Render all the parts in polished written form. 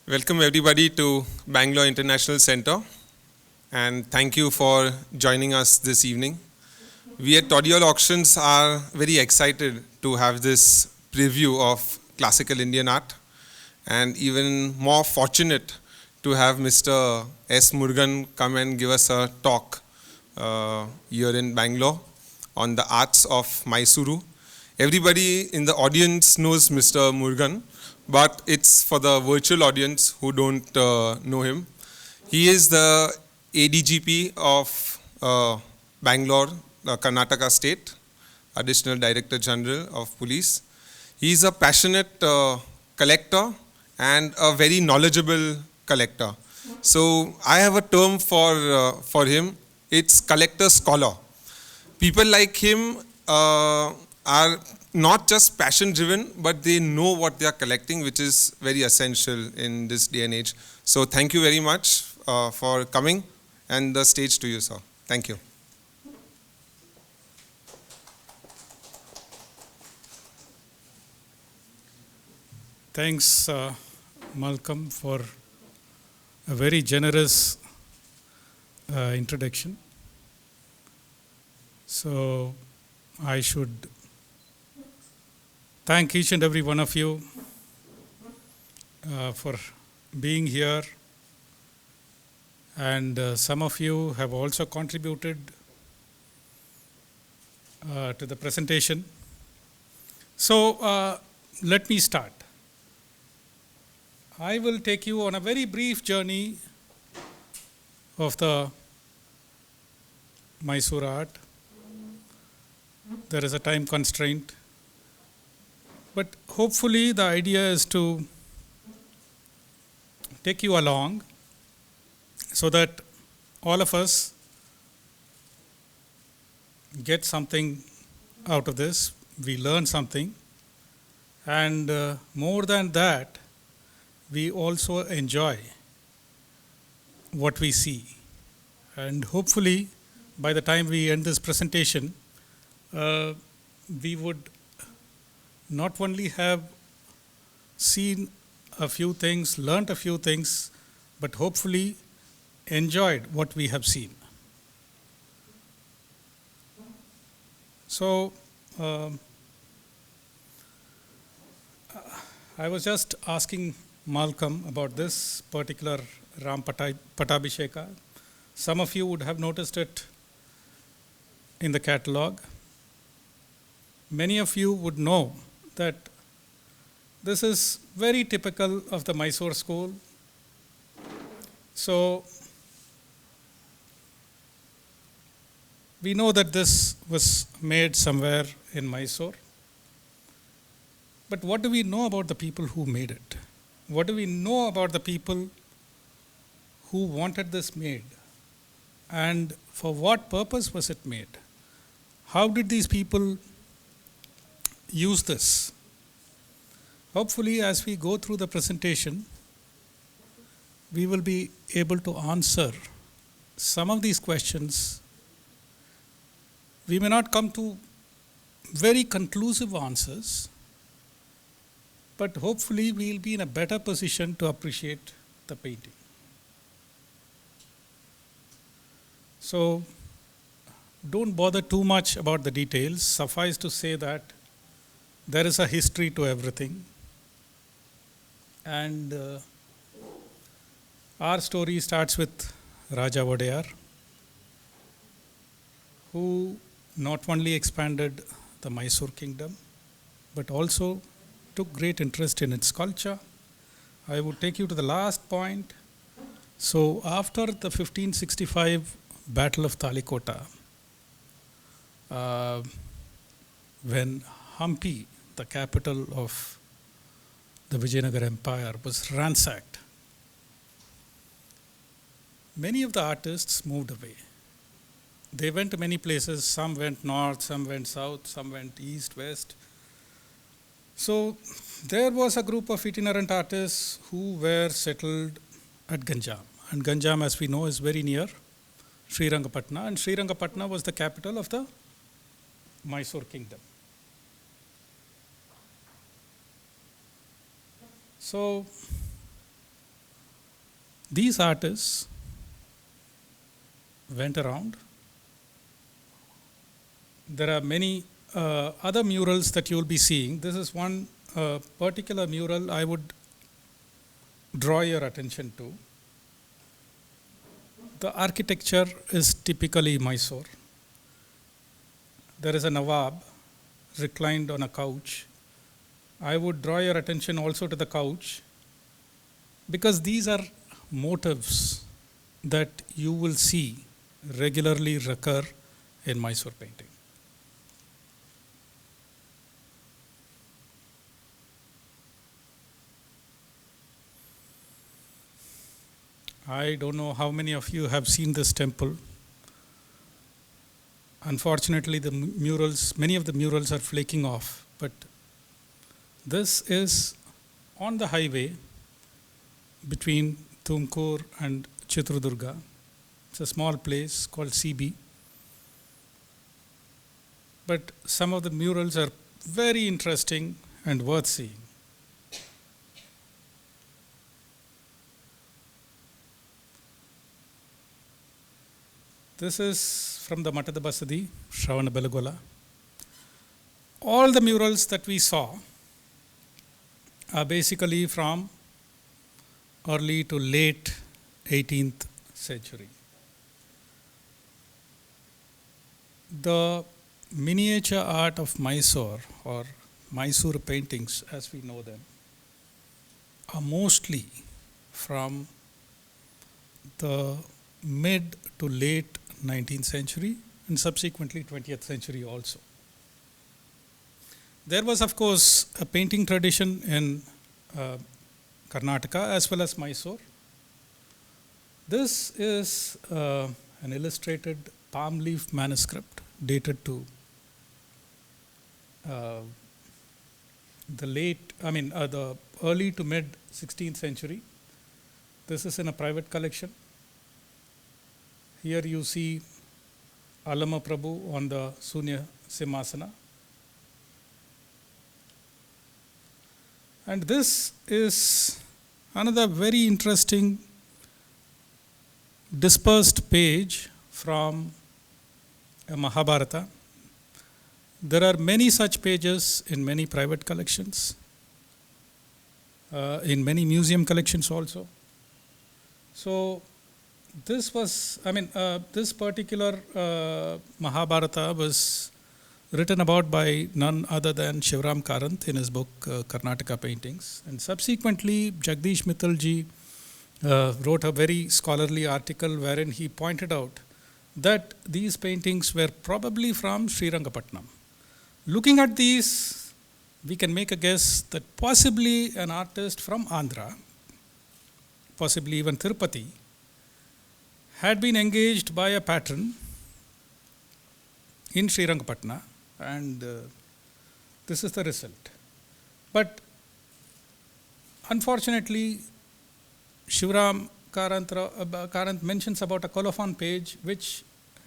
Welcome everybody to Bangalore International Center, and thank you for joining us this evening. We at Todywalla Auctions are very excited to have this preview of classical Indian art, and even more fortunate to have Mr. S. Murugan come and give us a talk here in Bangalore on the arts of Mysuru. Everybody in the audience knows Mr. Murugan, but it's for the virtual audience who don't know him. He is the ADGP of Bangalore, Karnataka State, Additional Director General of Police. He is a passionate collector and a very knowledgeable collector. So I have a term for him. It's collector scholar. People like him are not just passion driven, but they know what they are collecting, which is very essential in this day and age. So thank you very much for coming, and the stage to you, sir. Thank you. Thanks, Malcolm, for a very generous introduction. So I should thank each and every one of you for being here, and some of you have also contributed to the presentation. So let me start. I will take you on a very brief journey of the Mysore art. There is a time constraint, but hopefully the idea is to take you along so that all of us get something out of this, we learn something, and more than that, we also enjoy what we see. And hopefully by the time we end this presentation, we would not only have seen a few things, learnt a few things, but hopefully enjoyed what we have seen. So I was just asking Malcolm about this particular Ramar Pattabhishekam. Some of you would have noticed it in the catalogue. Many of you would know that this is very typical of the Mysore school. So we know that this was made somewhere in Mysore. But what do we know about the people who made it? What do we know about the people who wanted this made? And for what purpose was it made? How did these people use this? Hopefully, as we go through the presentation, we will be able to answer some of these questions. We may not come to very conclusive answers, but hopefully we will be in a better position to appreciate the painting. So don't bother too much about the details. Suffice to say that there is a history to everything. And our story starts with Raja Wadeyar, who not only expanded the Mysore kingdom, but also took great interest in its culture. I would take you to the last point. So after the 1565 Battle of Talikota, when Hampi, the capital of the Vijayanagara Empire, was ransacked, many of the artists moved away. They went to many places. Some went north, some went south, some went east, west. So there was a group of itinerant artists who were settled at Ganjam. And Ganjam, as we know, is very near Srirangapatna. And Srirangapatna was the capital of the Mysore kingdom. So These artists went around. There are many other murals that you will be seeing. This is one particular mural I would draw your attention to. The architecture is typically Mysore. There is a Nawab reclined on a couch. I would draw your attention also to the couch, because these are motifs that you will see regularly recur in Mysore painting. I don't know how many of you have seen this temple. Unfortunately, the murals, many of the murals are flaking off, but this is on the highway between Tumkur and Chitradurga. It's a small place called CB. But some of the murals are very interesting and worth seeing. This is from the Mattada Basadi, Shravana Belagola. All the murals that we saw are basically from early to late 18th century. The miniature art of Mysore, or Mysore paintings as we know them, are mostly from the mid to late 19th century and subsequently 20th century also. There was, of course, a painting tradition in Karnataka as well as Mysore. This is an illustrated palm leaf manuscript dated to the early to mid 16th century. This is in a private collection. Here you see Alama Prabhu on the Sunya Simhasana. And this is another very interesting dispersed page from a Mahabharata. There are many such pages in many private collections, in many museum collections also. So this was, this particular Mahabharata was written about by none other than Shivram Karant in his book Karnataka Paintings. And subsequently, Jagdish Mittalji wrote a very scholarly article wherein he pointed out that these paintings were probably from Srirangapatnam. Looking at these, we can make a guess that possibly an artist from Andhra, possibly even Tirupati, had been engaged by a patron in Srirangapatna, and this is the result. But unfortunately, Shivram Karant mentions about a colophon page which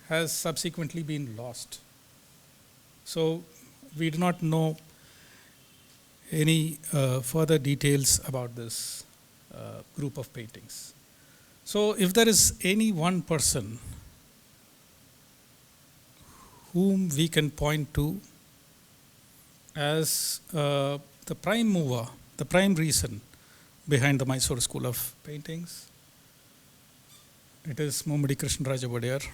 has subsequently been lost. So we do not know any further details about this group of paintings. So if there is any one person whom we can point to as the prime mover, the prime reason behind the Mysore School of Paintings, it is Mummudi Krishna Raja Wadiyar.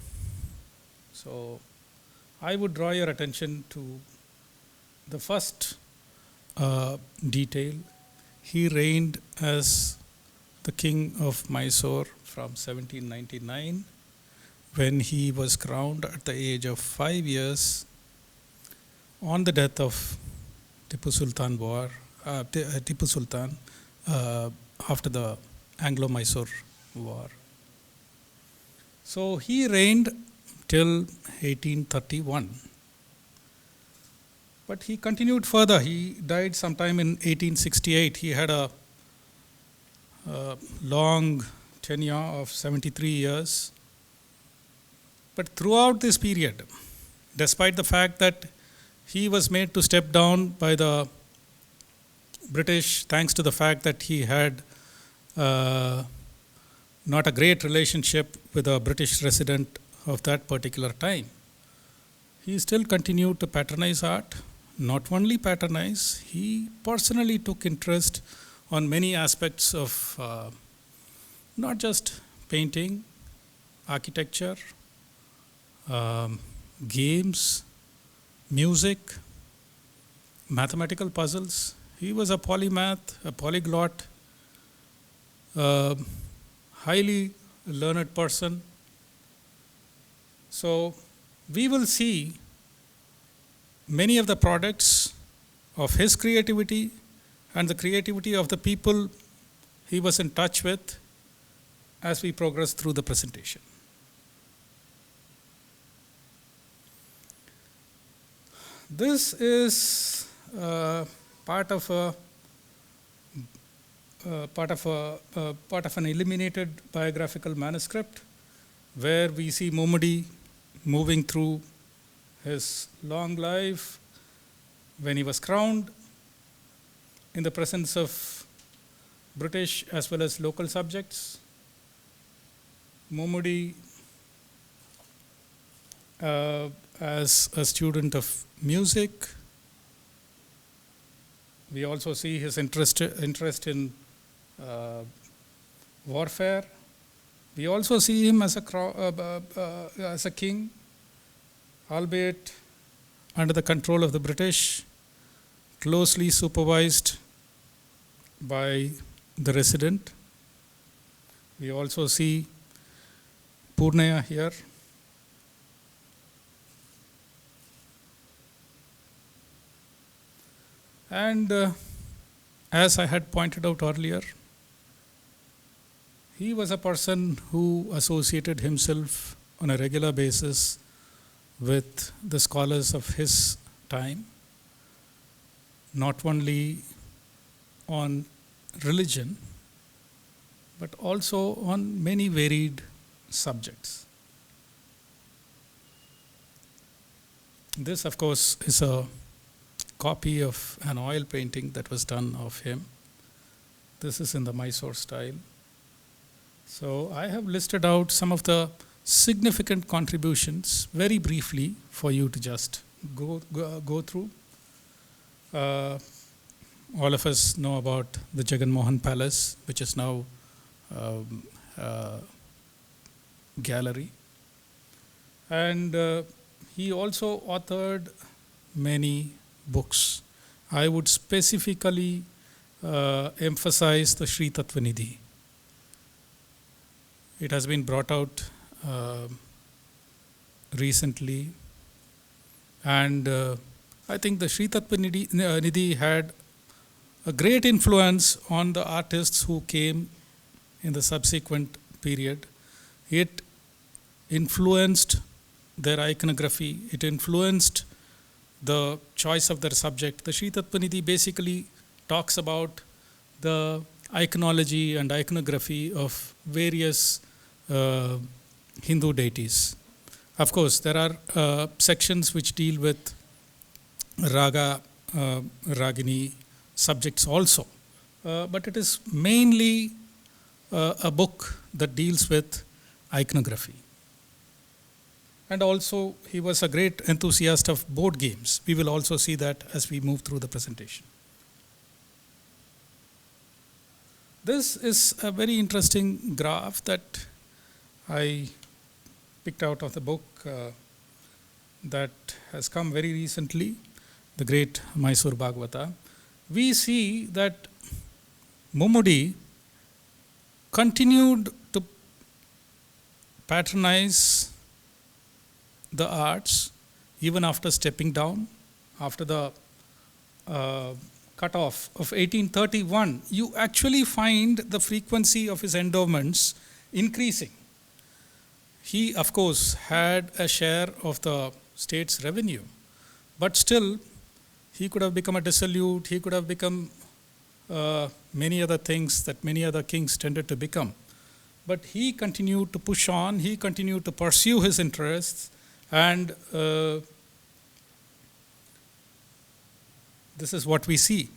So I would draw your attention to the first detail. He reigned as the king of Mysore from 1799, when he was crowned at the age of 5 years on the death of Tipu Sultan after the Anglo-Mysore War. So he reigned till 1831. But he continued further. He died sometime in 1868. He had a long tenure of 73 years. But throughout this period, despite the fact that he was made to step down by the British, thanks to the fact that he had not a great relationship with a British resident of that particular time, he still continued to patronize art. Not only patronize, he personally took interest on many aspects of not just painting, architecture, games, music, mathematical puzzles. He was a polymath, a polyglot, highly learned person. So we will see many of the products of his creativity and the creativity of the people he was in touch with as we progress through the presentation. This is part of an illuminated biographical manuscript where we see Mummudi moving through his long life when he was crowned in the presence of British as well as local subjects. Mummudi as a student of music. We also see his interest in warfare. We also see him as a king, albeit under the control of the British, closely supervised by the resident. We also see Purnaya here. And as I had pointed out earlier, he was a person who associated himself on a regular basis with the scholars of his time, not only on religion, but also on many varied subjects. This, of course, is a copy of an oil painting that was done of him. This is in the Mysore style. So I have listed out some of the significant contributions very briefly for you to just go through. All of us know about the Jagan Mohan Palace, which is now gallery. And he also authored many books. I would specifically emphasize the Sri Tattva Nidhi. It has been brought out recently, and I think the Sri Tattva Nidhi had a great influence on the artists who came in the subsequent period. It influenced their iconography, it influenced the choice of their subject. The Sri Tattva Nidhi basically talks about the iconology and iconography of various Hindu deities. Of course, there are sections which deal with Raga, Ragini subjects also. But it is mainly a book that deals with iconography. And also, he was a great enthusiast of board games. We will also see that as we move through the presentation. This is a very interesting graph that I picked out of the book that has come very recently, the great Mysore Bhagavata. We see that Mummudi continued to patronize the arts even after stepping down, after the cutoff of 1831. You actually find the frequency of his endowments increasing. He, of course, had a share of the state's revenue, but still, he could have become a dissolute, he could have become many other things that many other kings tended to become. But he continued to push on, he continued to pursue his interests, and this is what we see.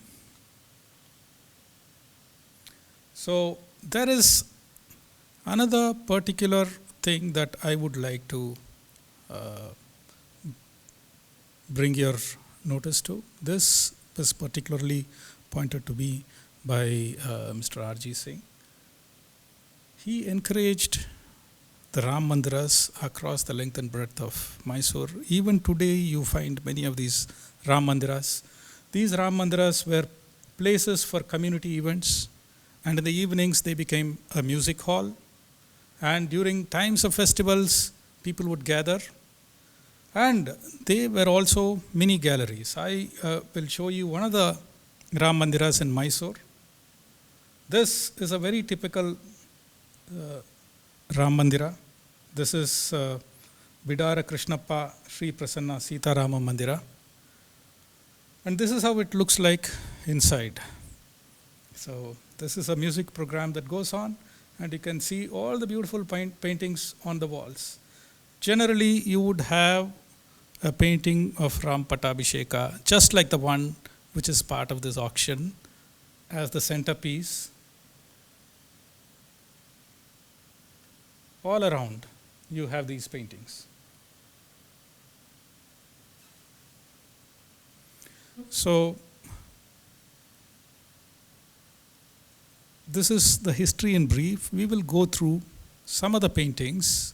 So there is Another particular thing that I would like to bring your notice to, this was particularly pointed to me by Mr. R.G. Singh. He encouraged the Ram Mandiras across the length and breadth of Mysore. Even today you find many of these Ram Mandiras. These Ram Mandiras were places for community events, and in the evenings they became a music hall, and during times of festivals people would gather, and they were also mini galleries. I will show you one of the Ram Mandiras in Mysore. This is a very typical Ram Mandira. This is Bidara Krishnappa Sri Prasanna Sita Rama Mandira. And this is how it looks like inside. So this is a music program that goes on, and you can see all the beautiful paintings on the walls. Generally, you would have a painting of Ramar Pattabhishekam, just like the one which is part of this auction, as the centerpiece. All around, you have these paintings. So, this is the history in brief. We will go through some of the paintings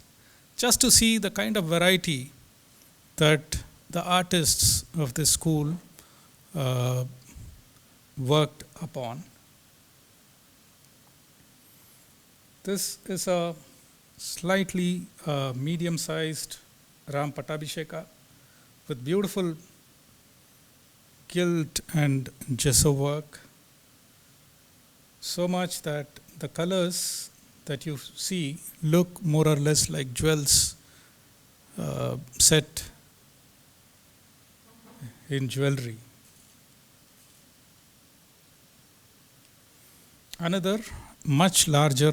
just to see the kind of variety that the artists of this school worked upon. This is a slightly medium-sized Ram Pattabhishekam with beautiful gilt and gesso work, so much that the colors that you see look more or less like jewels set in jewelry. Another much larger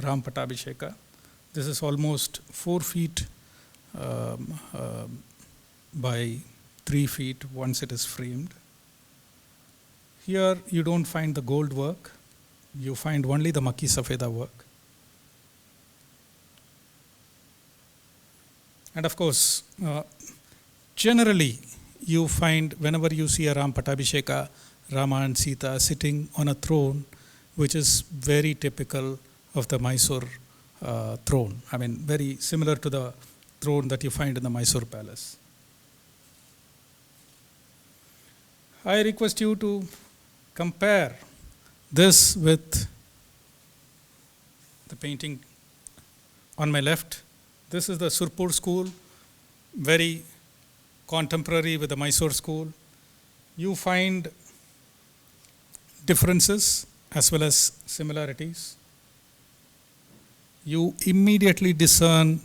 Ram Pattabhishekam. This is almost 4 feet by 3 feet once it is framed. Here you don't find the gold work, you find only the Makki Safeda work. And of course, generally you find whenever you see a Ram Pattabhishekam, Rama and Sita sitting on a throne, which is very typical of the Mysore throne. I mean, very similar to the throne that you find in the Mysore palace. I request you to compare this with the painting on my left. This is the Surpur school, very contemporary with the Mysore school. You find differences as well as similarities. You immediately discern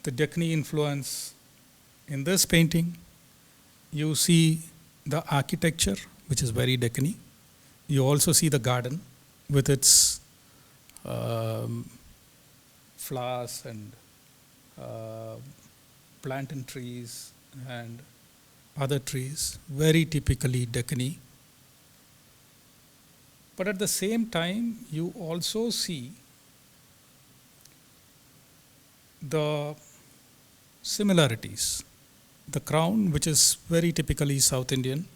the Deccani influence in this painting. You see the architecture, which is very Deccani. You also see the garden with its flowers and plantain trees and other trees, very typically Deccani. But at the same time, you also see the similarities. The crown, which is very typically South Indian,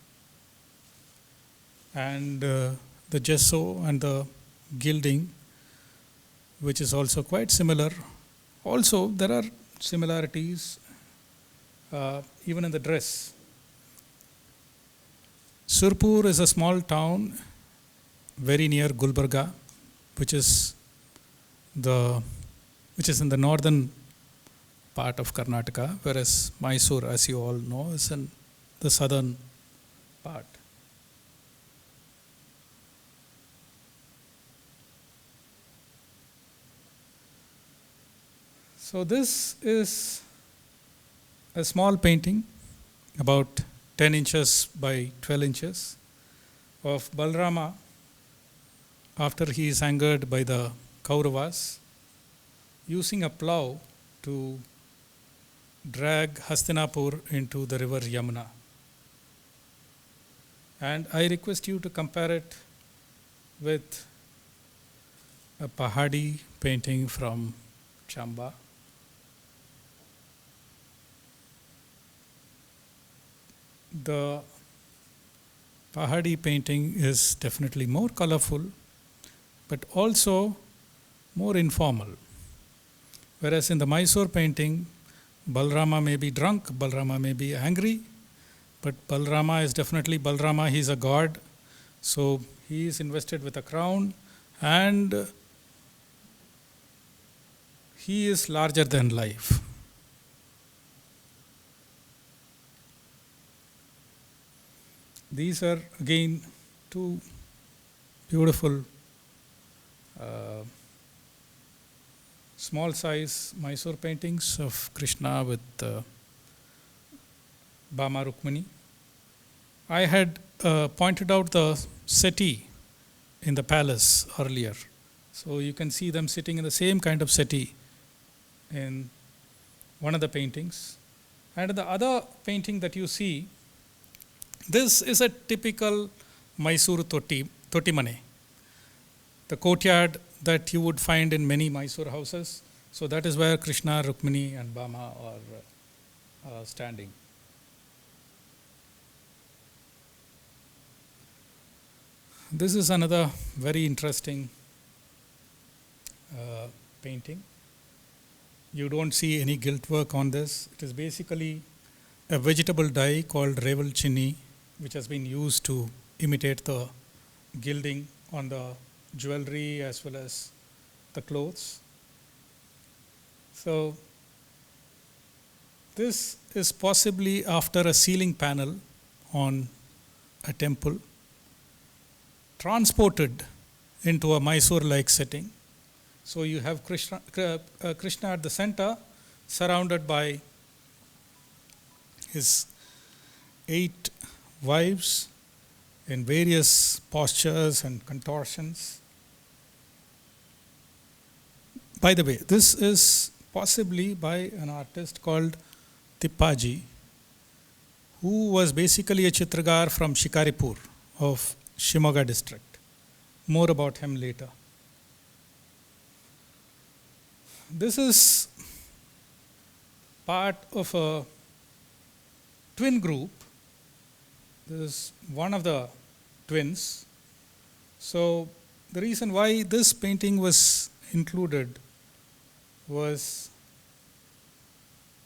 and the gesso and the gilding, which is also quite similar. Also, there are similarities even in the dress. Surpur is a small town very near Gulbarga, which is in the northern part of Karnataka, whereas Mysore, as you all know, is in the southern part. So this is a small painting, about 10 inches by 12 inches, of Balarama after he is angered by the Kauravas, using a plough to drag Hastinapur into the river Yamuna. And I request you to compare it with a Pahadi painting from Chamba. The Pahadi painting is definitely more colorful, but also more informal. Whereas in the Mysore painting, Balarama may be drunk, Balarama may be angry, but Balarama is definitely Balarama, he is a god, so he is invested with a crown and he is larger than life. These are again two beautiful small size Mysore paintings of Krishna with Bhama Rukmini. I had pointed out the settee in the palace earlier. So you can see them sitting in the same kind of settee in one of the paintings. And the other painting that you see, this is a typical Mysuru Totimane, the courtyard that you would find in many Mysore houses. So that is where Krishna, Rukmini and Bhama are standing. This is another very interesting painting. You don't see any gilt work on this. It is basically a vegetable dye called Reval Chini, which has been used to imitate the gilding on the jewelry as well as the clothes. So this is possibly after a ceiling panel on a temple, transported into a Mysore-like setting. So you have Krishna at the center, surrounded by his 8 wives in various postures and contortions. By the way, this is possibly by an artist called Tippaji, who was basically a Chitragar from Shikaripur of Shimoga district. More about him later. This is part of a twin group. This is one of the twins. So the reason why this painting was included was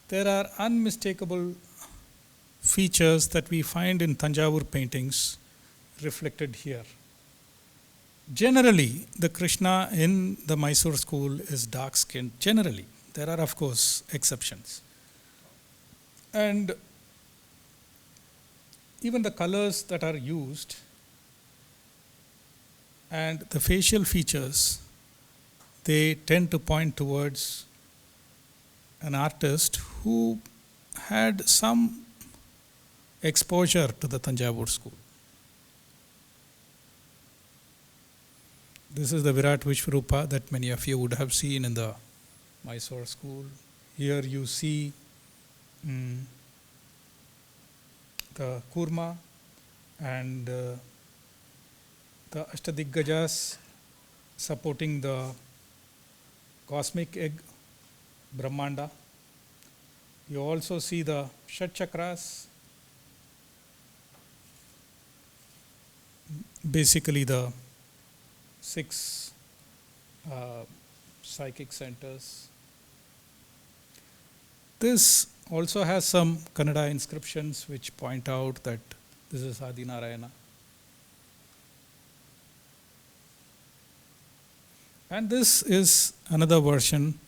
there are unmistakable features that we find in Thanjavur paintings reflected here. Generally, the Krishna in the Mysore school is dark-skinned. Generally, there are of course exceptions. And even the colors that are used and the facial features, they tend to point towards an artist who had some exposure to the Thanjavur school. This is the Virat Vishwarupa that many of you would have seen in the Mysore school. Here you see the Kurma and the Ashtadiggajas supporting the cosmic egg, Brahmanda. You also see the Shat Chakras, basically the 6 psychic centers. This also has some Kannada inscriptions which point out that this is Adi Narayana. And this is another version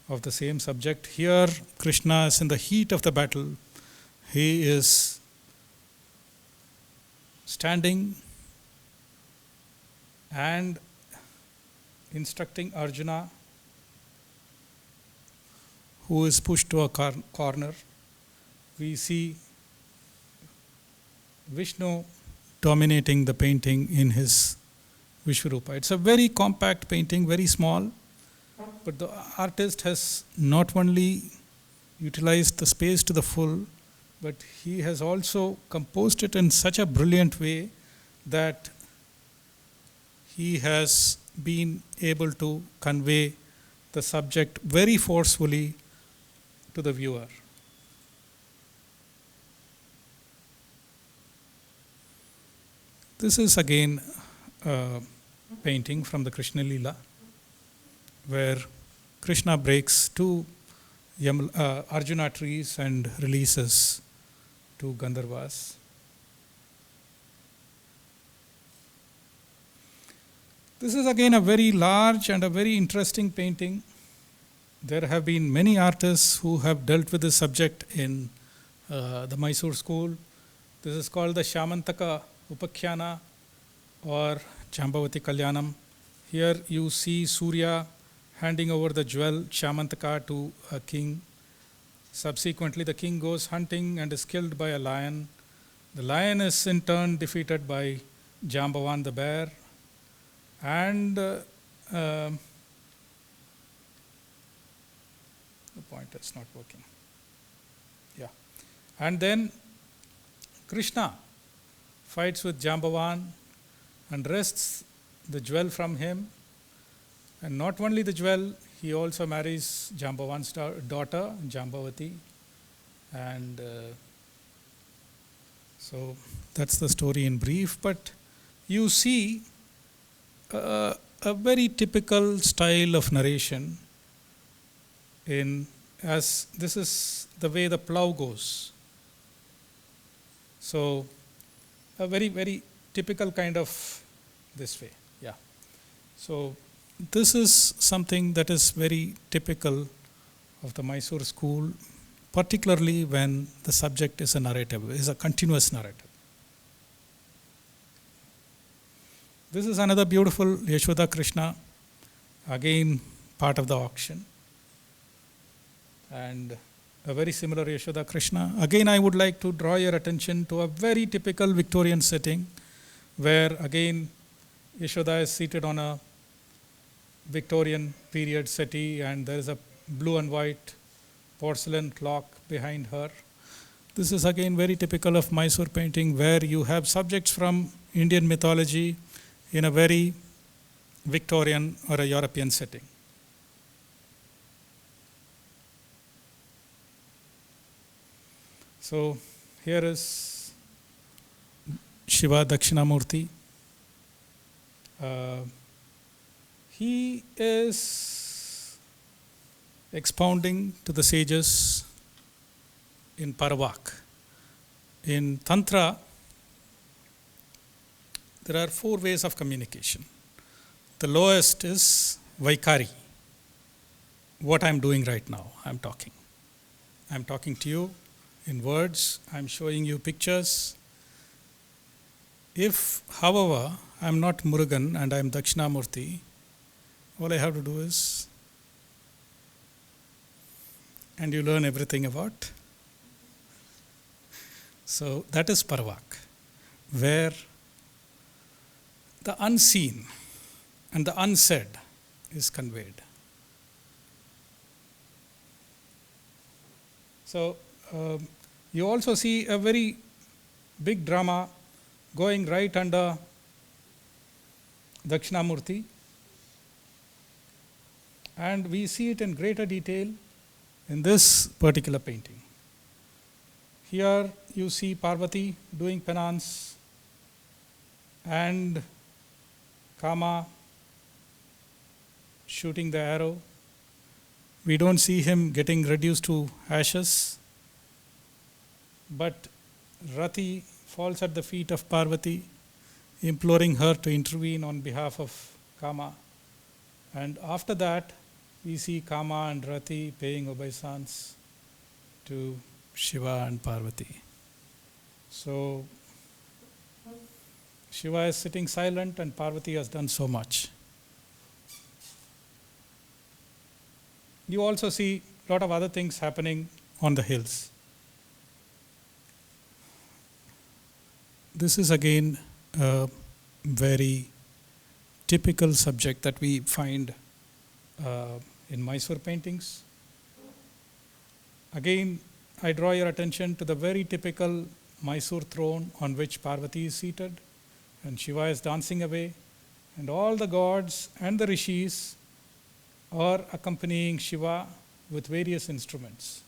of the same subject. Here Krishna is in the heat of the battle. He is standing and instructing Arjuna, who is pushed to a corner. We see Vishnu dominating the painting in his Vishwarupa. It's a very compact painting, very small, but the artist has not only utilized the space to the full, but he has also composed it in such a brilliant way that he has been able to convey the subject very forcefully to the viewer. This is again a painting from the Krishna Leela, where Krishna breaks two Arjuna trees and releases two Gandharvas. This is again a very large and a very interesting painting. There have been many artists who have dealt with this subject in the Mysuru school. This is called the Syamantaka Upakhyana or Jambavathi Kalyanam. Here you see Surya handing over the jewel Syamantaka to a king. Subsequently, the king goes hunting and is killed by a lion. The lion is in turn defeated by Jambavan the bear. And the pointer is not working. Yeah. And then Krishna fights with Jambavan and wrests the jewel from him. And not only the jewel, he also marries Jambavan's daughter, Jambavathi. And so that's the story in brief. But you see a very typical style of narration as this is the way the plow goes. So a very, very typical kind of this way. Yeah. So this is something that is very typical of the Mysuru school, particularly when the subject is a narrative, is a continuous narrative. This is another beautiful Yashoda Krishna, again part of the auction. And a very similar Yashoda Krishna. Again, I would like to draw your attention to a very typical Victorian setting where again Yashoda is seated on a Victorian period settee and there is a blue and white porcelain clock behind her. This is again very typical of Mysore painting where you have subjects from Indian mythology in a very Victorian or a European setting. So here is Shiva Dakshinamurthy. He is expounding to the sages in Paravak. In Tantra, there are 4 ways of communication. The lowest is Vaikari. What I'm doing right now, I'm talking. I'm talking to you in words, I'm showing you pictures. If, however, I'm not Murugan and I'm Dakshinamurthy, all I have to do is, and you learn everything about. So that is Paravak, where the unseen and the unsaid is conveyed. So you also see a very big drama going right under Dakshinamurthy, and we see it in greater detail in this particular painting. Here you see Parvati doing penance and Kama shooting the arrow. We don't see him getting reduced to ashes, but Rati falls at the feet of Parvati, imploring her to intervene on behalf of Kama. And after that, we see Kama and Rati paying obeisance to Shiva and Parvati. So Shiva is sitting silent and Parvati has done so much. You also see a lot of other things happening on the hills. This is again a very typical subject that we find in Mysore paintings. Again, I draw your attention to the very typical Mysore throne on which Parvati is seated and Shiva is dancing away, And all the gods and the rishis are accompanying Shiva with various instruments.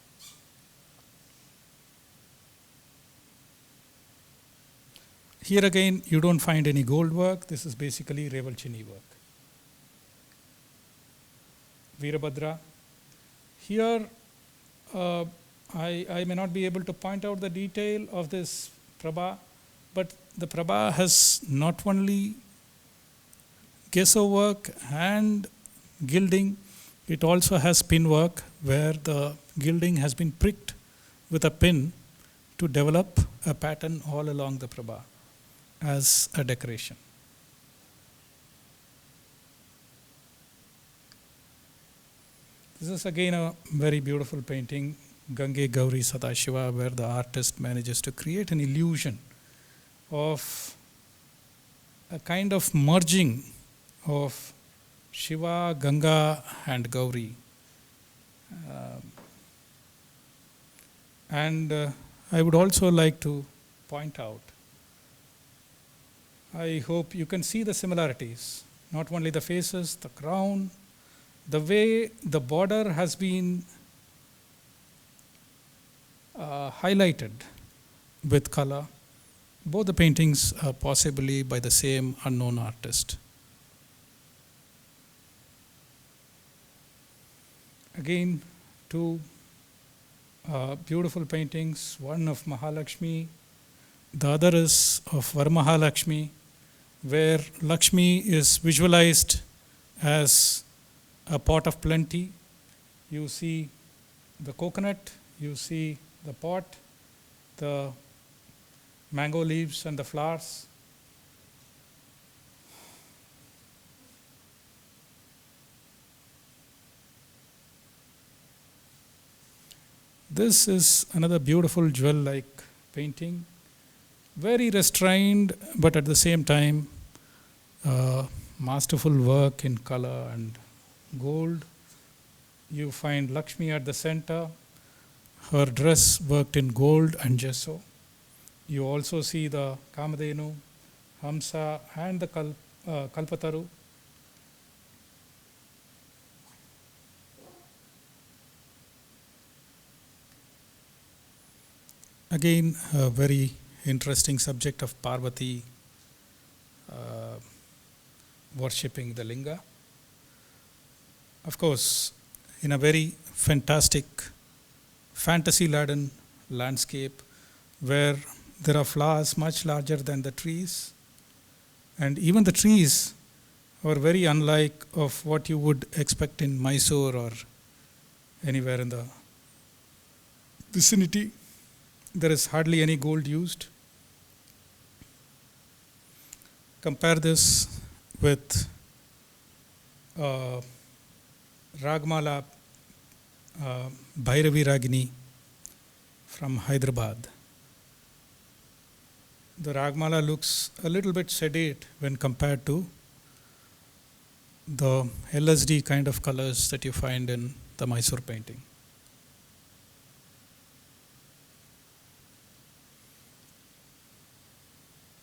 Here again, you don't find any gold work. This is basically Revalchini work. Veerabhadra. Here, I may not be able to point out the detail of this Prabha, but the Prabha has not only gesso work and gilding, it also has pin work where the gilding has been pricked with a pin to develop a pattern all along the Prabha as a decoration. This is again a very beautiful painting, Gange, Gowri, Sadashiva, where the artist manages to create an illusion of a kind of merging of Shiva, Ganga and Gowri. I would also like to point out, I hope you can see the similarities, not only the faces, the crown, the way the border has been highlighted with color. Both the paintings are possibly by the same unknown artist. Again, two beautiful paintings, one of Mahalakshmi, the other is of Varamahalakshmi, where Lakshmi is visualized as a pot of plenty. You see the coconut, you see the pot, the mango leaves and the flowers. This is another beautiful jewel-like painting, very restrained, but at the same time, masterful work in color and gold. You find Lakshmi at the center, her dress worked in gold and gesso. You also see the Kamadhenu, Hamsa and the Kalpataru. Again, a very interesting subject of Parvati worshipping the Linga. Of course, in a very fantastic, fantasy-laden landscape where there are flowers much larger than the trees, and even the trees are very unlike of what you would expect in Mysuru or anywhere in the vicinity. There is hardly any gold used. Compare this with Ragmala Bhairavi Ragini from Hyderabad. The Ragmala looks a little bit sedate when compared to the LSD kind of colors that you find in the Mysore painting.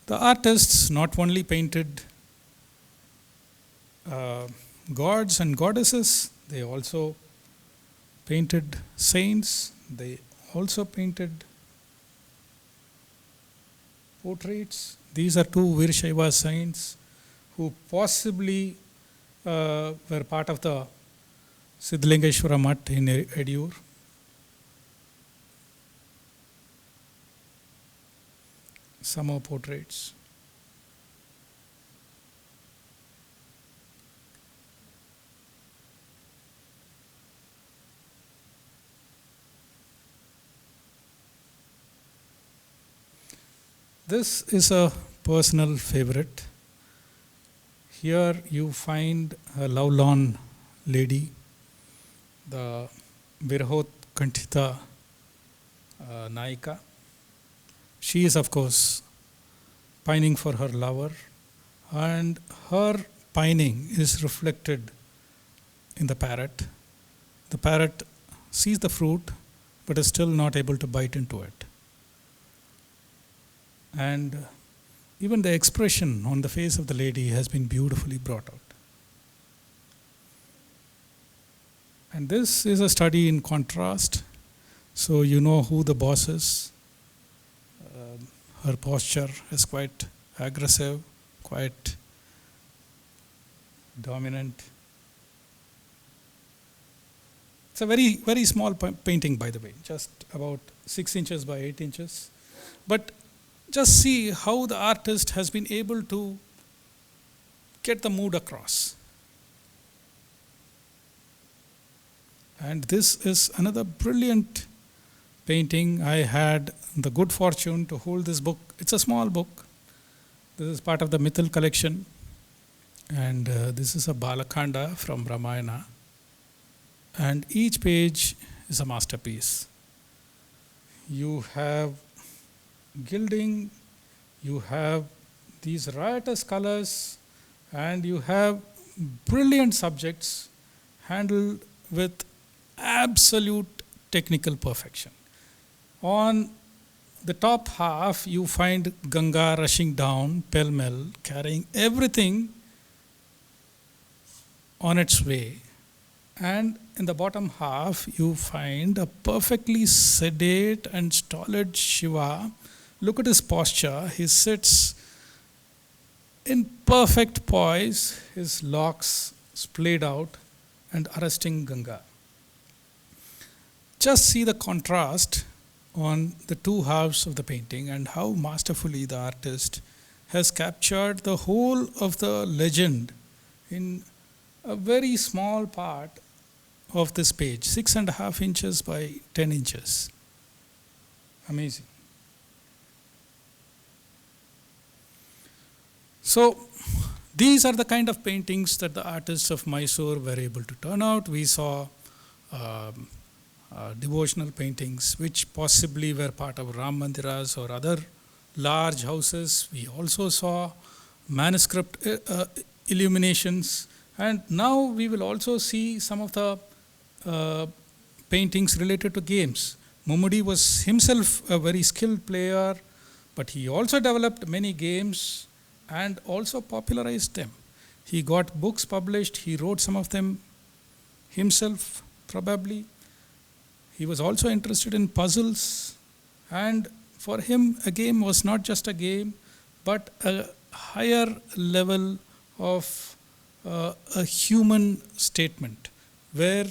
The artists not only painted gods and goddesses, they also painted saints, they also painted portraits. These are two Veershaiva saints who possibly were part of the Siddalingeshwara Mutt in Yediyuru. Some more portraits. This is a personal favorite. Here you find a lovelorn lady, the Virhot Kantita Naika. She is, of course, pining for her lover, and her pining is reflected in the parrot. The parrot sees the fruit, but is still not able to bite into it. And even the expression on the face of the lady has been beautifully brought out. And this is a study in contrast, so you know who the boss is. Her posture is quite aggressive, quite dominant. It's a very, very small painting, by the way, just about 6 inches by 8 inches. But just see how the artist has been able to get the mood across. And this is another brilliant painting. I had the good fortune to hold this book. It's a small book. This is part of the Mithil collection. And this is a Balakhanda from Ramayana. And each page is a masterpiece. You have gilding, you have these riotous colors, and you have brilliant subjects handled with absolute technical perfection. On the top half, you find Ganga rushing down pell-mell, carrying everything on its way. And in the bottom half, you find a perfectly sedate and stolid Shiva. Look at his posture. He sits in perfect poise, his locks splayed out and arresting Ganga. Just see the contrast on the two halves of the painting and how masterfully the artist has captured the whole of the legend in a very small part of this page, 6.5 inches by 10 inches. Amazing. So these are the kind of paintings that the artists of Mysore were able to turn out. We saw devotional paintings which possibly were part of Ram Mandiras or other large houses. We also saw manuscript illuminations, and now we will also see some of the paintings related to games. Mummudi was himself a very skilled player, but he also developed many games and also popularized them. He got books published, he wrote some of them himself probably. He was also interested in puzzles, and for him a game was not just a game but a higher level of a human statement where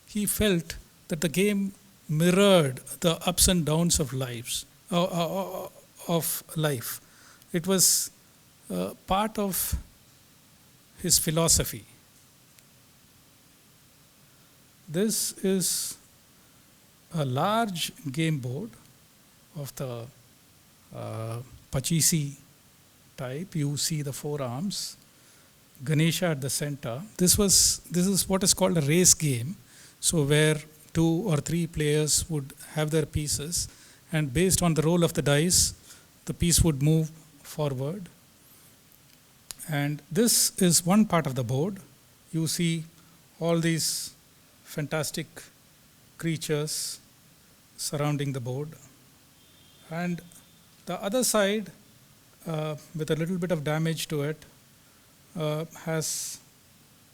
he felt that the game mirrored the ups and downs of life. It was part of his philosophy. This is a large game board of the Pachisi type. You see the four arms, Ganesha at the center. This is what is called a race game. So where 2 or 3 players would have their pieces, and based on the roll of the dice, the piece would move forward. And this is one part of the board. You see all these fantastic creatures surrounding the board. And the other side, with a little bit of damage to it, has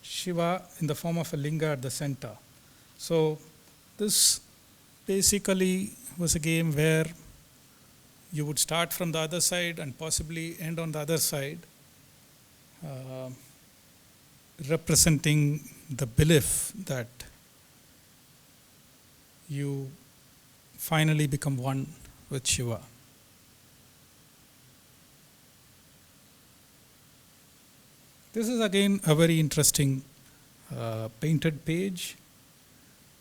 Shiva in the form of a linga at the center. So this basically was a game where you would start from the other side and possibly end on the other side, representing the belief that you finally become one with Shiva. This is again a very interesting painted page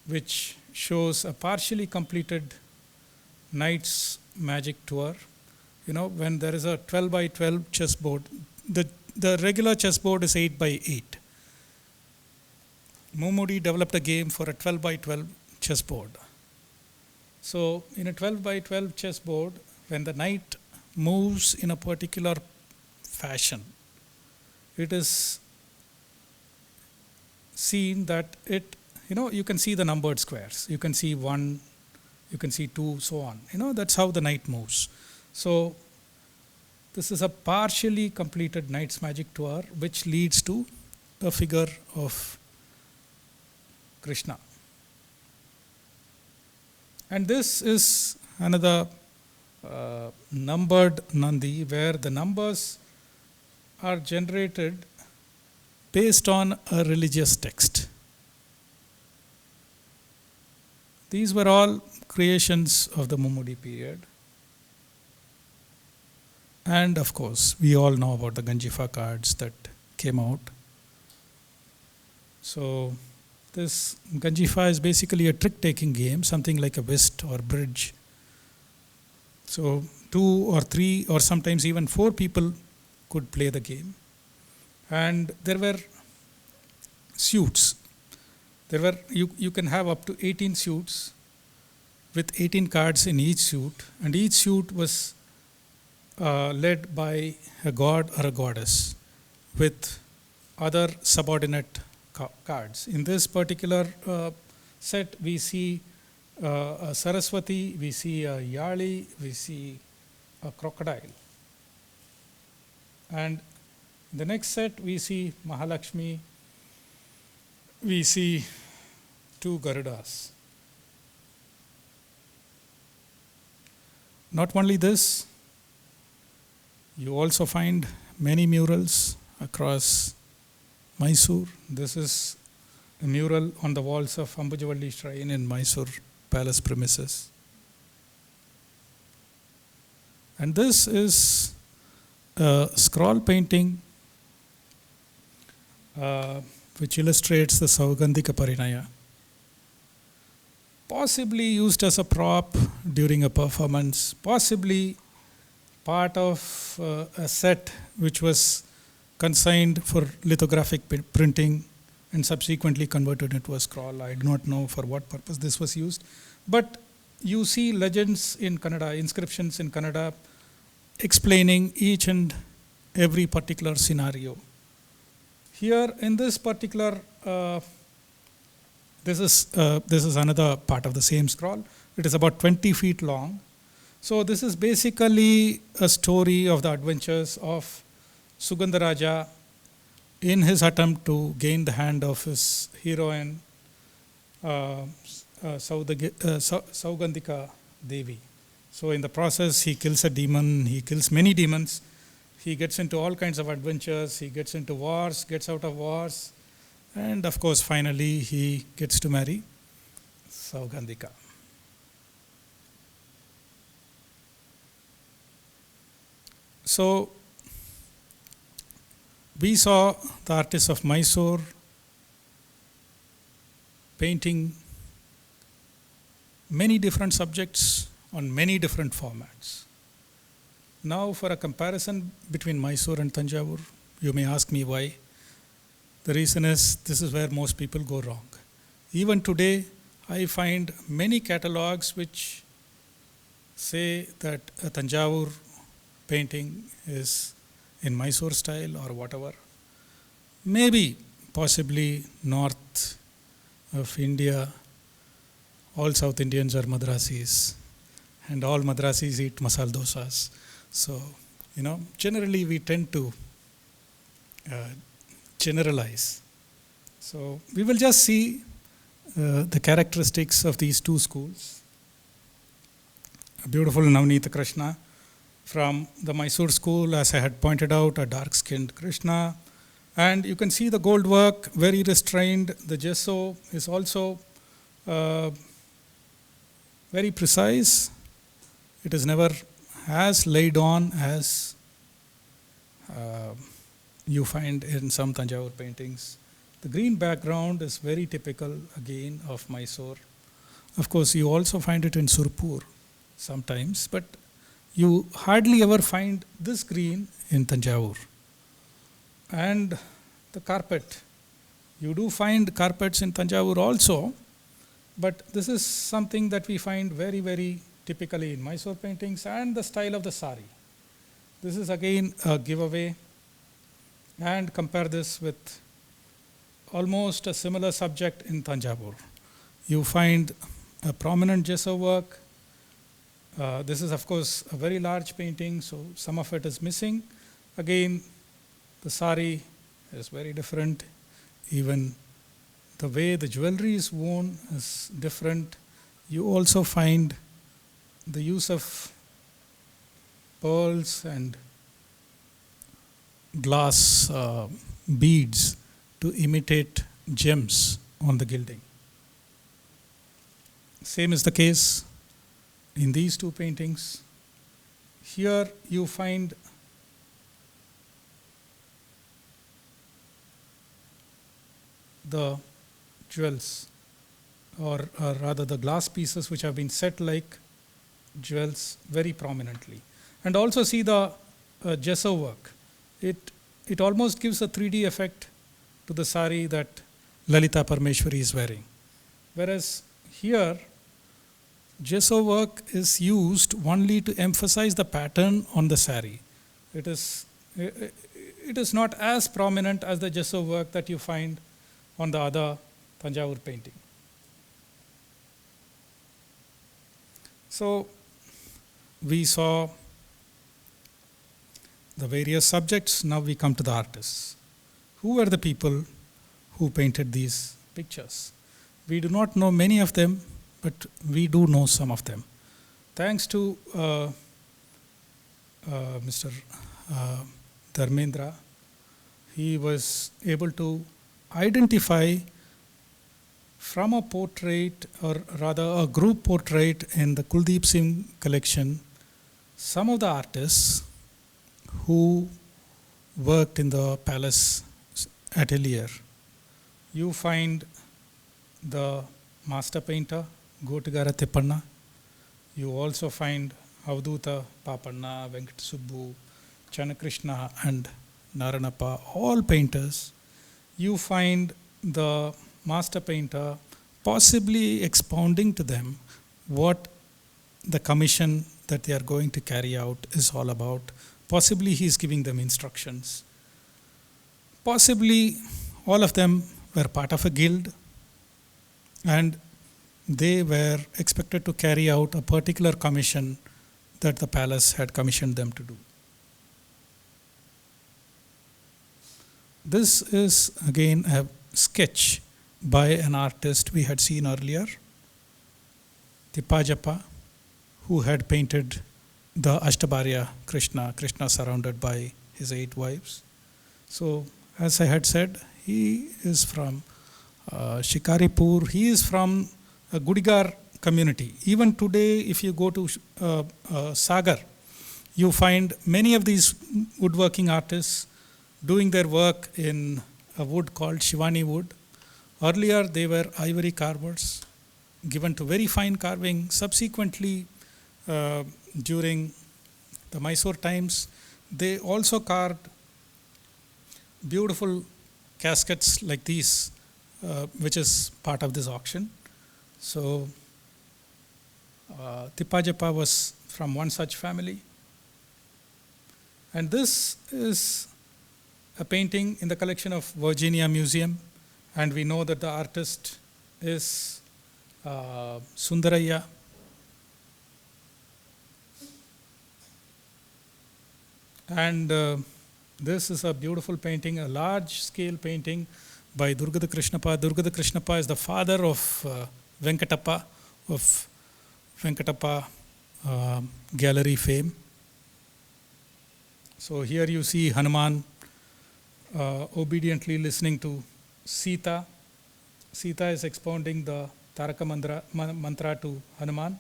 which shows a partially completed knight's magic tour. You know, when there is a 12 by 12 chessboard, the regular chessboard is 8 by 8. Mummudi developed a game for a 12 by 12 chessboard. So in a 12 by 12 chessboard, when the knight moves in a particular fashion, it is seen that you can see the numbered squares. You can see 1, you can see 2, so on. That's how the knight moves. So This is a partially completed night's magic tour which leads to a figure of Krishna. And this is another numbered Nandi where the numbers are generated based on a religious text. These were all creations of the Mummudi period. And of course, we all know about the Ganjifa cards that came out. So this Ganjifa is basically a trick-taking game, something like a whist or bridge. So 2 or 3 or sometimes even 4 people could play the game. And there were suits. You can have up to 18 suits with 18 cards in each suit, and each suit was led by a god or a goddess with other subordinate cards. In this particular set, we see a Saraswati, we see a Yali, we see a crocodile. And in the next set, we see Mahalakshmi, we see 2 Garudas. Not only this, you also find many murals across Mysuru. This is a mural on the walls of Ambujavalli Shrine in Mysuru palace premises. And this is a scroll painting which illustrates the Saugandhika Parinaya, possibly used as a prop during a performance, possibly part of a set which was consigned for lithographic printing and subsequently converted into a scroll. I do not know for what purpose this was used. But you see legends in Kannada, inscriptions in Kannada, explaining each and every particular scenario. Here in this particular, this is another part of the same scroll. It is about 20 feet long. So this is basically a story of the adventures of Sugandharaja in his attempt to gain the hand of his heroine, Saugandhika Devi. So in the process, he kills a demon, he kills many demons, he gets into all kinds of adventures, he gets into wars, gets out of wars, and of course, finally, he gets to marry Saugandhika. So, we saw the artists of Mysore painting many different subjects on many different formats. Now, for a comparison between Mysore and Thanjavur, you may ask me why. The reason is this is where most people go wrong. Even today, I find many catalogs which say that a Thanjavur painting is in Mysore style or whatever. Maybe, possibly north of India, all South Indians are Madrasis, and all Madrasis eat masala dosas. So, generally we tend to generalize. So, we will just see the characteristics of these two schools. A beautiful Navanita Krishna from the Mysore school, as I had pointed out, a dark-skinned Krishna. And you can see the gold work, very restrained. The gesso is also very precise. It is never as laid on as you find in some Thanjavur paintings. The green background is very typical, again, of Mysore. Of course, you also find it in Surpur sometimes, but you hardly ever find this green in Thanjavur. And the carpet. You do find carpets in Thanjavur also, but this is something that we find very, very typically in Mysore paintings, and the style of the sari. This is again a giveaway, and compare this with almost a similar subject in Thanjavur. You find a prominent gesso work, This is, of course, a very large painting, so some of it is missing. Again, the sari is very different. Even the way the jewelry is worn is different. You also find the use of pearls and glass beads to imitate gems on the gilding. Same is the case in these two paintings. Here you find the jewels, or rather the glass pieces which have been set like jewels very prominently. And also see the gesso work. It almost gives a 3D effect to the sari that Lalita Parmeshwari is wearing. Whereas here, gesso work is used only to emphasize the pattern on the sari. It is not as prominent as the gesso work that you find on the other Tanjavur painting. So we saw the various subjects. Now we come to the artists. Who were the people who painted these pictures? We do not know many of them, but we do know some of them. Thanks to Mr. Dharmendra, he was able to identify from a portrait, or rather a group portrait in the Kuldeep Singh collection, some of the artists who worked in the palace atelier. You find the master painter, Gotigara Tippanna. You also find Avduta Papanna, Venkat Subbu, Channakrishna and Naranappa, all painters. You find the master painter possibly expounding to them what the commission that they are going to carry out is all about. Possibly he is giving them instructions. Possibly all of them were part of a guild and they were expected to carry out a particular commission that the palace had commissioned them to do. This is again a sketch by an artist we had seen earlier, Tippajappa, who had painted the Ashtabharya Krishna, Krishna surrounded by his 8 wives. So, as I had said, he is from Shikaripur. He is from a Gudigar community. Even today, if you go to Sagar, you find many of these woodworking artists doing their work in a wood called Shivani wood. Earlier, they were ivory carvers, given to very fine carving. Subsequently, during the Mysore times, they also carved beautiful caskets like these, which is part of this auction. So, Tippajappa was from one such family. And this is a painting in the collection of Virginia Museum. And we know that the artist is Sundaraya. And this is a beautiful painting, a large scale painting by Durgada Krishnappa. Durgada Krishnappa is the father of Venkatappa, of Venkatappa gallery fame. So here you see Hanuman obediently listening to Sita. Sita is expounding the Taraka mantra to Hanuman,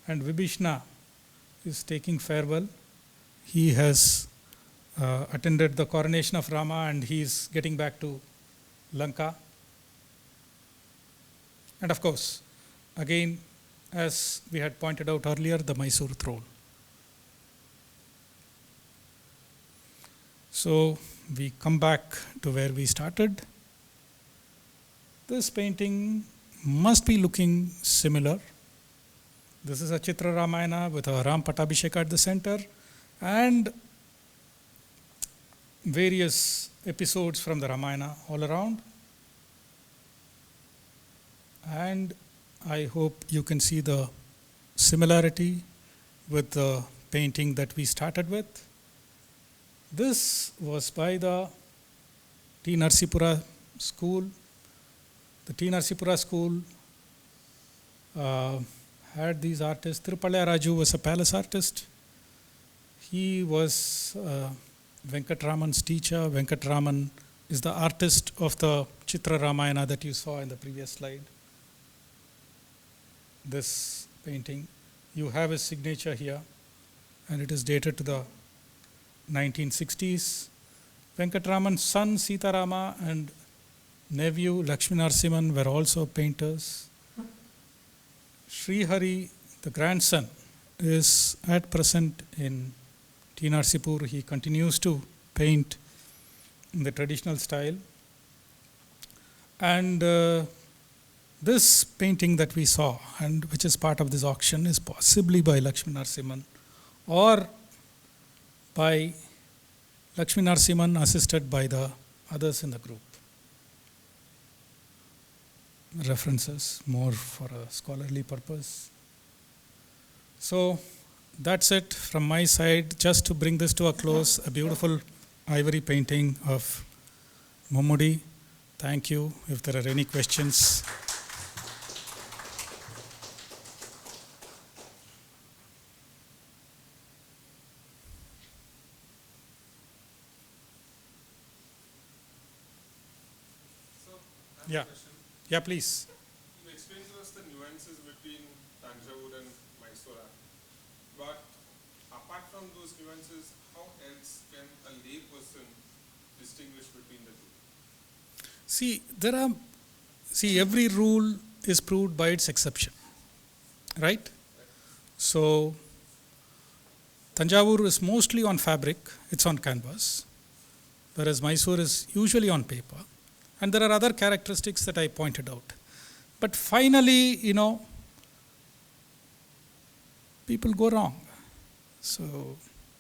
and Vibhishna is taking farewell. He has attended the coronation of Rama and he is getting back to Lanka. And of course, again, as we had pointed out earlier, the Mysuru throne. So we come back to where we started. This painting must be looking similar. This is a Chitra Ramayana with a Ramar Pattabhishekam at the center and various episodes from the Ramayana all around. And I hope you can see the similarity with the painting that we started with. This was by the T. Narsipura school. The T. Narsipura school had these artists. Tirupalaya Raju was a palace artist. He was Venkatraman's teacher. Venkatraman is the artist of the Chitra Ramayana that you saw in the previous slide. This painting, you have his signature here, and it is dated to the 1960s. Venkatraman's son Sitarama and nephew Lakshmi Narasimhan were also painters. Srihari, the grandson, is at present in T. Narsipur. He continues to paint in the traditional style. And this painting that we saw, and which is part of this auction, is possibly by Lakshmi Narasimhan or by Lakshmi Narasimhan assisted by the others in the group. References more for a scholarly purpose. So that's it from my side. Just to bring this to a close, a beautiful ivory painting of Mummudi. Thank you. If there are any questions. Yeah. Yeah, please. You explained to us the nuances between Thanjavur and Mysuru. But apart from those nuances, how else can a lay person distinguish between the two? Every rule is proved by its exception, right? So, Thanjavur is mostly on fabric, it's on canvas, whereas Mysore is usually on paper. And there are other characteristics that I pointed out. But finally, people go wrong. So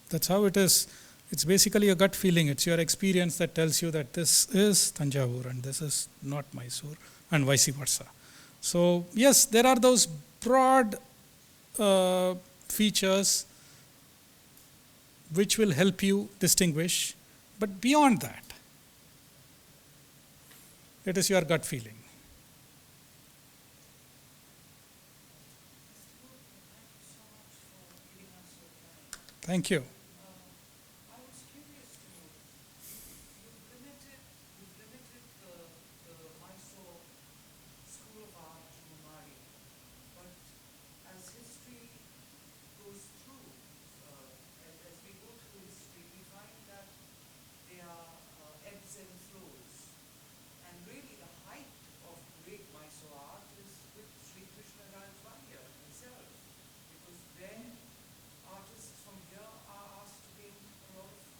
that's how it is. It's basically a gut feeling. It's your experience that tells you that this is Thanjavur and this is not Mysore, and vice versa. So yes, there are those broad features which will help you distinguish. But beyond that, it is your gut feeling. Thank you. I was curious to know, you've limited the Mysore School of Art to Mummudi, but as history goes through, as we go through history, we find that there are ebbs and flows. And really the height of great Mysore art is with Sri Krishna himself, because then artists from here are asked to paint a lot of the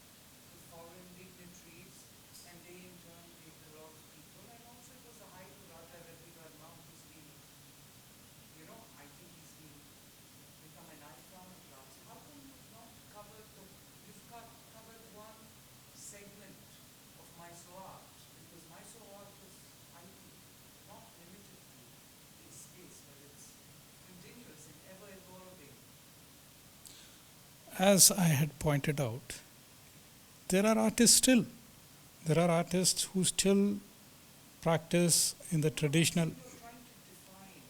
foreign dignitaries, and they in turn paint a lot of people. And also it was the height of Raja Ravivarma, who's been, I think he's become an icon of class. How come you've not covered covered one segment of Mysore art? Because Mysore art is, I think, not limited to its space, but it's continuous and ever evolving. As I had pointed out, there are artists still. There are artists who still practice in the traditional. You're trying to define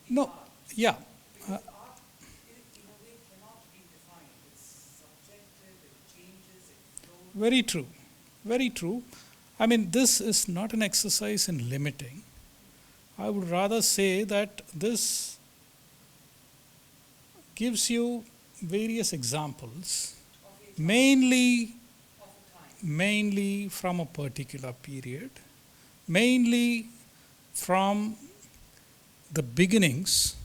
No, yeah. because art, in a way, cannot be defined. It's subjective, it changes, it flows. Very true. Very true. I mean, this is not an exercise in limiting. I would rather say that this gives you various examples, mainly from a particular period, mainly from the beginnings.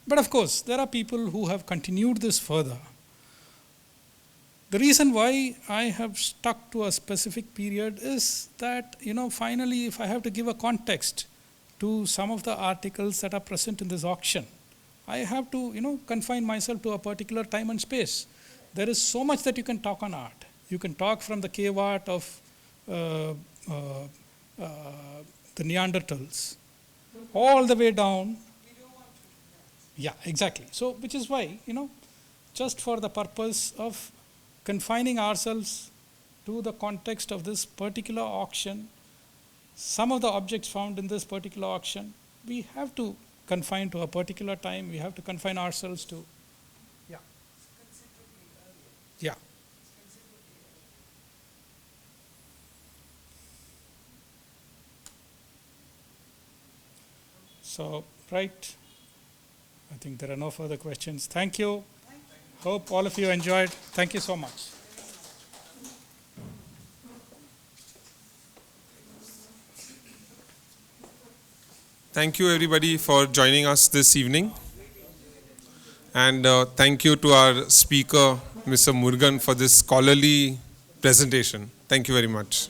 But of course, there are people who have continued this further. The reason why I have stuck to a specific period is that, finally, if I have to give a context to some of the articles that are present in this auction, I have to, confine myself to a particular time and space. There is so much that you can talk on art. You can talk from the cave art of the Neanderthals, all the way down. We don't want to do that. Yeah, exactly. So, which is why, just for the purpose of confining ourselves to the context of this particular auction. Some of the objects found in this particular auction, we have to confine to a particular time. We have to confine ourselves to. Yeah. Yeah. So, right. I think there are no further questions. Thank you. Hope all of you enjoyed. Thank you so much. Thank you everybody for joining us this evening. And thank you to our speaker, Mr. Murugan, for this scholarly presentation. Thank you very much.